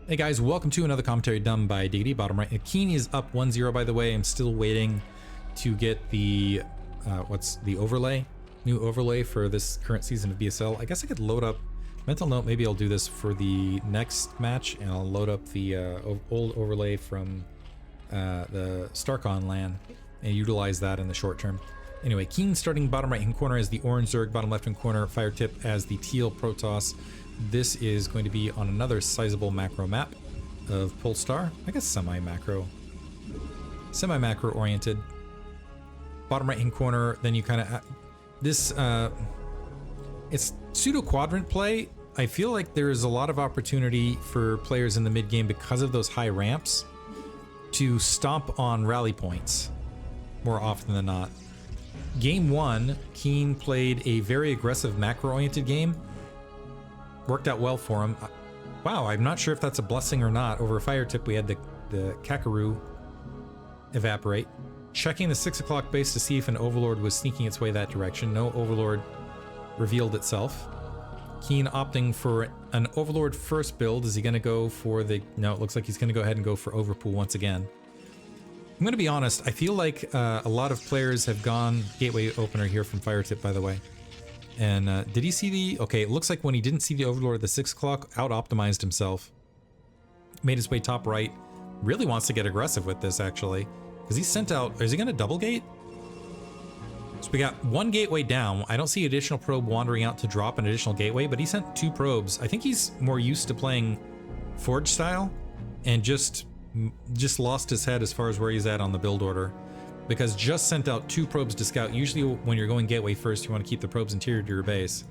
Hey guys, welcome to another commentary done by Diggity. Bottom right, Keen is up 1-0 by the way. I'm still waiting to get the, what's the overlay? New overlay for this current season of BSL. I guess I could load up, mental note, maybe I'll do this for the next match and I'll load up the old overlay from the StarCon LAN and utilize that in the short term. Anyway, Keen starting bottom right hand corner as the orange Zerg, bottom left hand corner, FireTip as the teal Protoss. This is going to be on another sizable macro map of Polestar. I guess semi-macro oriented. Bottom right hand corner, then you kind of this it's pseudo quadrant play. I feel like there's a lot of opportunity for players in the mid game because of those high ramps to stomp on rally points more often than not. Game 1, Keen played a very aggressive macro oriented game. Worked out well for him. Wow, I'm not sure if that's a blessing or not. Over FireTip, we had the Kakaroo evaporate. Checking the 6 o'clock base to see if an Overlord was sneaking its way that direction. No Overlord revealed itself. Keen opting for an Overlord first build. Is he going to go for the... No, it looks like he's going to go ahead and go for Overpool once again. I'm going to be honest. I feel like a lot of players have gone Gateway Opener here from FireTip, by the way. And did he see the... Okay, it looks like when he didn't see the Overlord at the 6 o'clock, out-optimized himself. Made his way top right. Really wants to get aggressive with this, actually. Because he sent out... Is he going to double gate? So we got one gateway down. I don't see additional probe wandering out to drop an additional gateway, but he sent 2 probes. I think he's more used to playing Forge style and just lost his head as far as where he's at on the build order. Because just sent out 2 probes to scout. Usually when you're going gateway first, you want to keep the probes interior to your base.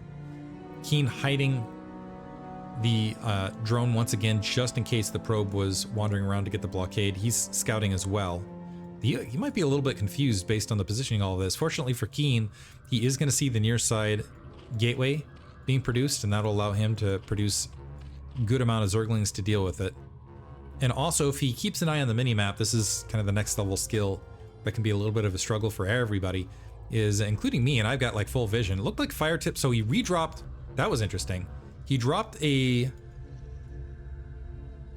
Keen hiding the drone once again, just in case the probe was wandering around to get the blockade. He's scouting as well. He might be a little bit confused based on the positioning of all of this. Fortunately for Keen, he is going to see the near side gateway being produced, and that'll allow him to produce a good amount of Zerglings to deal with it. And also, if he keeps an eye on the minimap, this is kind of the next level skill that can be a little bit of a struggle for everybody, is including me, and I've got like full vision. It looked like FireTip, so he redropped. That was interesting. He dropped a...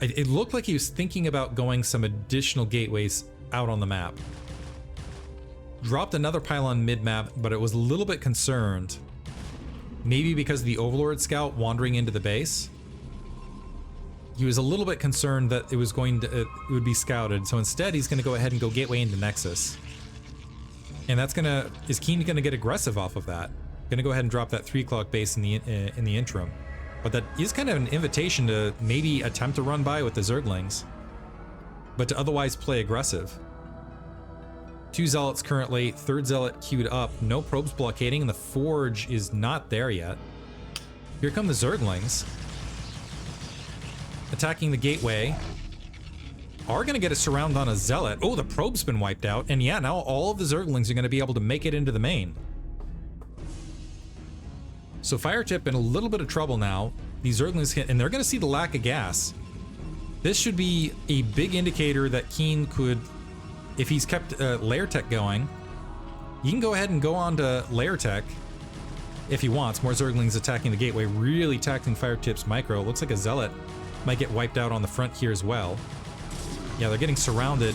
It looked like he was thinking about going some additional gateways out on the map. Dropped another pylon mid-map, but it was a little bit concerned. Maybe because of the Overlord scout wandering into the base. He was a little bit concerned that it was going to, it would be scouted, so instead he's going to go ahead and go gateway into Nexus. And that's gonna, is Keen gonna get aggressive off of that? Gonna go ahead and drop that 3 o'clock base in the interim. But that is kind of an invitation to maybe attempt to run by with the Zerglings, but to otherwise play aggressive. 2 Zealots currently, 3rd Zealot queued up, no probes blockading, and the Forge is not there yet. Here come the Zerglings. Attacking the gateway. Are going to get a surround on a Zealot. Oh, the probe's been wiped out. And yeah, now all of the Zerglings are going to be able to make it into the main. So FireTip in a little bit of trouble now. These Zerglings hit, and they're going to see the lack of gas. This should be a big indicator that Keen could, if he's kept layer tech going, he can go ahead and go on to layer tech if he wants. More Zerglings attacking the gateway, really tackling FireTip's micro. It looks like a Zealot might get wiped out on the front here as well. Yeah, they're getting surrounded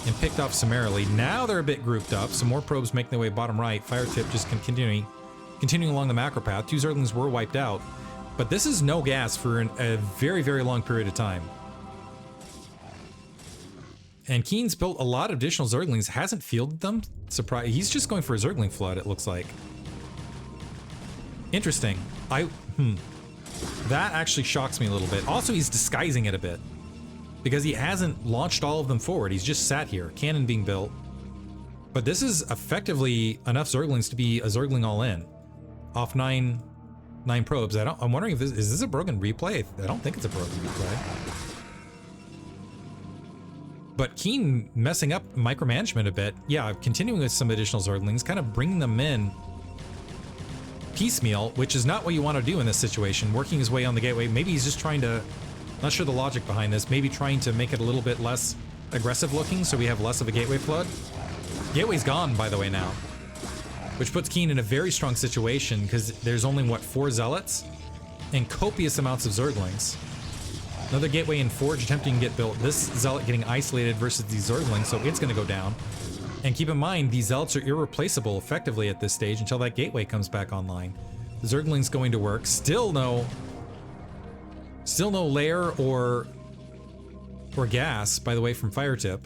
and picked off summarily. Now they're a bit grouped up. Some more probes making their way bottom right. FireTip just continuing along the macro path. 2 Zerglings were wiped out, but this is no gas for a very, very long period of time. And Keen's built a lot of additional Zerglings, hasn't fielded them. Surprise! He's just going for a Zergling flood, it looks like. Interesting. That actually shocks me a little bit. Also, he's disguising it a bit because he hasn't launched all of them forward. He's just sat here, cannon being built. But this is effectively enough Zerglings to be a Zergling all-in. Off 9 probes. I'm wondering if is this a broken replay? I don't think it's a broken replay. But Keen messing up micromanagement a bit. Yeah, continuing with some additional Zerglings, kind of bringing them in piecemeal, which is not what you want to do in this situation. Working his way on the gateway. Maybe he's just trying to, not sure the logic behind this, maybe trying to make it a little bit less aggressive looking so we have less of a gateway flood. Gateway's gone, by the way, now, which puts Keen in a very strong situation because there's only, what, 4 Zealots and copious amounts of Zerglings. Another gateway and forge attempting to get built. This zealot getting isolated versus these zerglings, so it's going to go down. And keep in mind, these zealots are irreplaceable effectively at this stage until that gateway comes back online. The zergling's going to work. Still no lair or gas, by the way, from FireTip.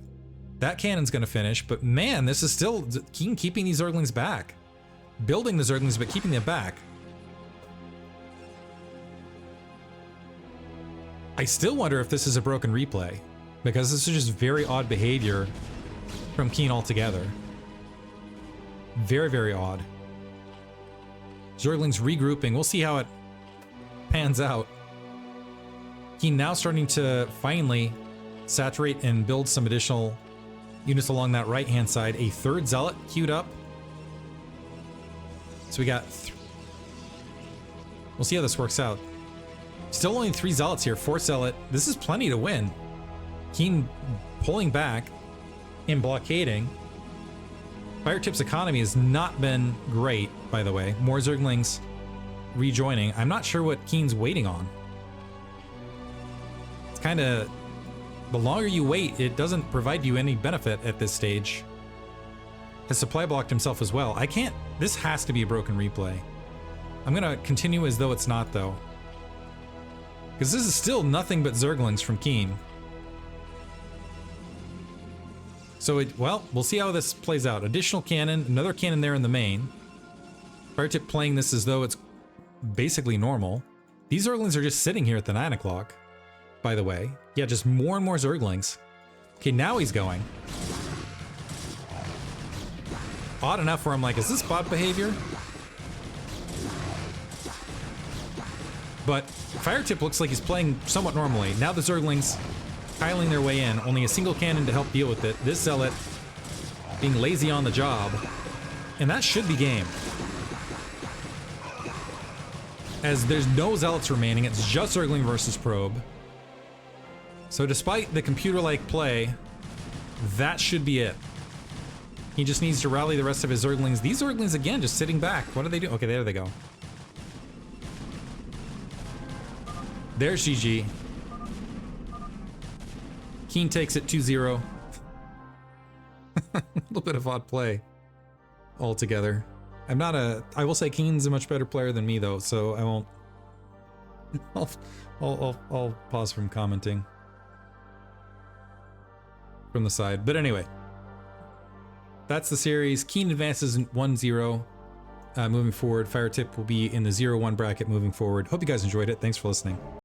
That cannon's going to finish, but man, this is still keeping these zerglings back. Building the zerglings, but keeping them back. I still wonder if this is a broken replay, because this is just very odd behavior from Keen altogether. Very, very odd. Zerglings regrouping. We'll see how it pans out. Keen now starting to finally saturate and build some additional units along that right-hand side. A third zealot queued up. So we got... We'll see how this works out. Still only 3 zealots here. 4th zealot. This is plenty to win. Keen pulling back and blockading. FireTip's economy has not been great, by the way. More zerglings rejoining. I'm not sure what Keen's waiting on. It's kind of... The longer you wait, it doesn't provide you any benefit at this stage. Has supply blocked himself as well. I can't... This has to be a broken replay. I'm going to continue as though it's not, though. Because this is still nothing but zerglings from Keen. So, well, we'll see how this plays out. Additional cannon, another cannon there in the main. FireTip playing this as though it's basically normal. These zerglings are just sitting here at the 9 o'clock, by the way. Yeah, just more and more zerglings. Okay, now he's going. Odd enough where I'm like, is this bot behavior? But FireTip looks like he's playing somewhat normally. Now the zerglings piling their way in. Only a single cannon to help deal with it. This zealot being lazy on the job. And that should be game. As there's no zealots remaining, it's just zergling versus probe. So despite the computer-like play, that should be it. He just needs to rally the rest of his zerglings. These zerglings, again, just sitting back. What do they do? Okay, there they go. There's GG. Keen takes it 2-0. A little bit of odd play altogether. I'm not a... I will say Keen's a much better player than me, though, so I won't... I'll pause from commenting from the side. But anyway, that's the series. Keen advances 1-0 moving forward. FireTip will be in the 0-1 bracket moving forward. Hope you guys enjoyed it. Thanks for listening.